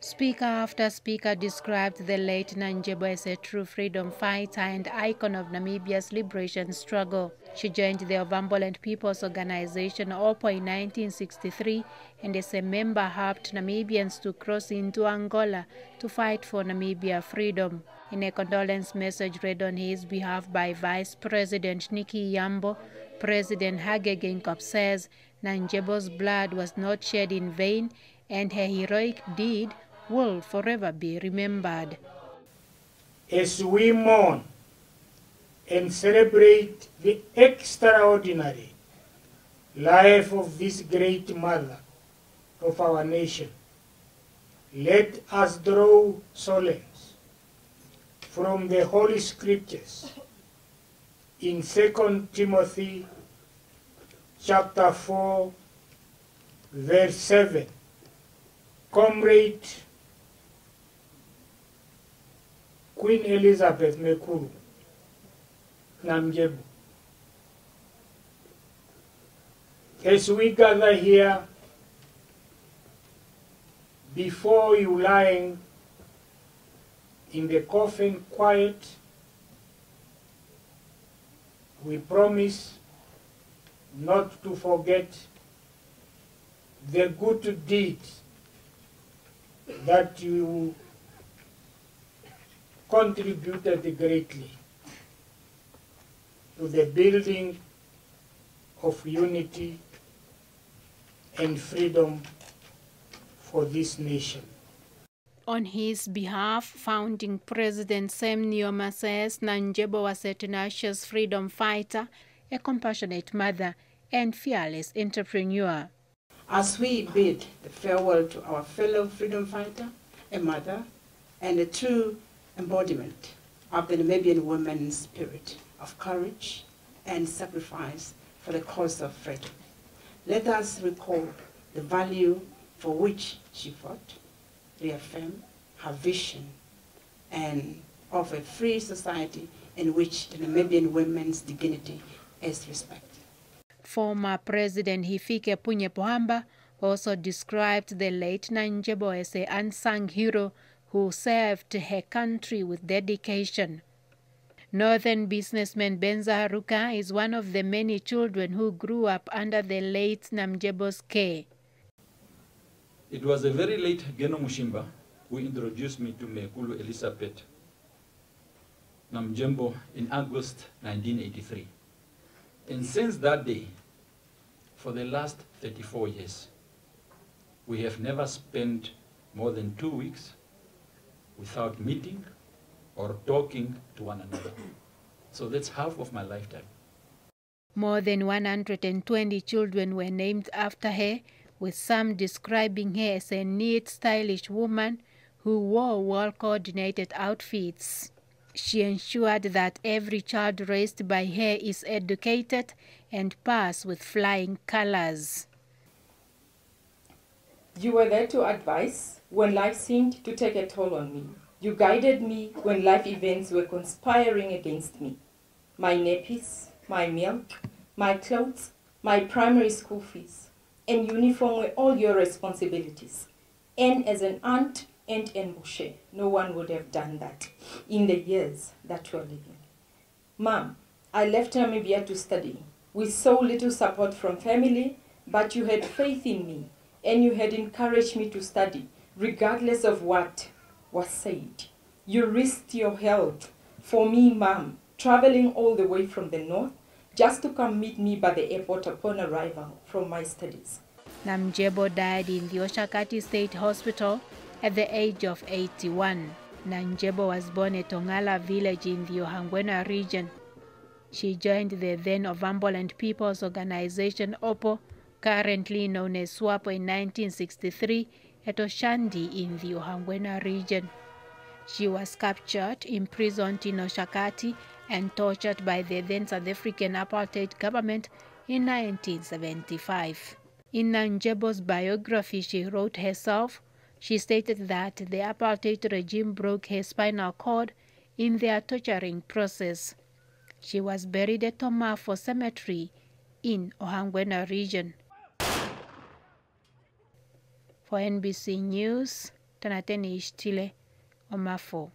Speaker after speaker described the late Namundjembo as a true freedom fighter and icon of Namibia's liberation struggle. She joined the Ovamboland People's Organization, OPO, in 1963 and as a member helped Namibians to cross into Angola to fight for Namibia freedom. In a condolence message read on his behalf by Vice President Nicky Yambo, President Hage Geingob says Namundjembo's blood was not shed in vain and her heroic deed will forever be remembered. As we mourn and celebrate the extraordinary life of this great mother of our nation, let us draw solace from the Holy Scriptures in 2 Timothy chapter 4, verse 7. Comrade Queen Elizabeth Meekulu, Namundjembo. As we gather here before you lying in the coffin quiet, we promise not to forget the good deeds that you contributed greatly to the building of unity and freedom for this nation. On his behalf, founding President Sam Nujoma says Namundjembo was a tenacious freedom fighter, a compassionate mother, and fearless entrepreneur. As we bid the farewell to our fellow freedom fighter, a mother, and a true embodiment of the Namibian woman's spirit of courage and sacrifice for the cause of freedom, let us recall the value for which she fought, reaffirm her vision and of a free society in which the Namibian women's dignity is respected. Former President Hifikepunye Pohamba also described the late Namundjembo as an unsung hero who served her country with dedication. Northern businessman Benza Haruka is one of the many children who grew up under the late Namundjembo's care. It was a very late Geno Mushimba who introduced me to Meekulu Elizabeth Namundjembo in August 1983. And since that day, for the last 34 years, we have never spent more than 2 weeks without meeting or talking to one another. So that's half of my lifetime. More than 120 children were named after her, with some describing her as a neat, stylish woman who wore well-coordinated outfits. She ensured that every child raised by her is educated and passed with flying colors. You were there to advise when life seemed to take a toll on me. You guided me when life events were conspiring against me. My nappies, my milk, my clothes, my primary school fees, and uniform were all your responsibilities. And as an aunt and an Moshe, no one would have done that in the years that you are living. Mom, I left Namibia to study with so little support from family, but you had faith in me and you had encouraged me to study regardless of what was said. You risked your health for me, Mom, traveling all the way from the north just to come meet me by the airport upon arrival from my studies. Namundjembo died in the Oshakati State Hospital at the age of 81. Namundjembo was born at Tongala village in the Ohangwena region. She joined the then Ovamboland People's Organization, OPO, currently known as SWAPO, in 1963 at Oshandi in the Ohangwena region. She was captured, imprisoned in Oshakati, and tortured by the then South African apartheid government in 1975. In Namundjembo's biography she wrote herself, she stated that the apartheid regime broke her spinal cord in their torturing process. She was buried at Tomafo Cemetery in Ohangwena region. For NBC News, tanateni ishtile omafo.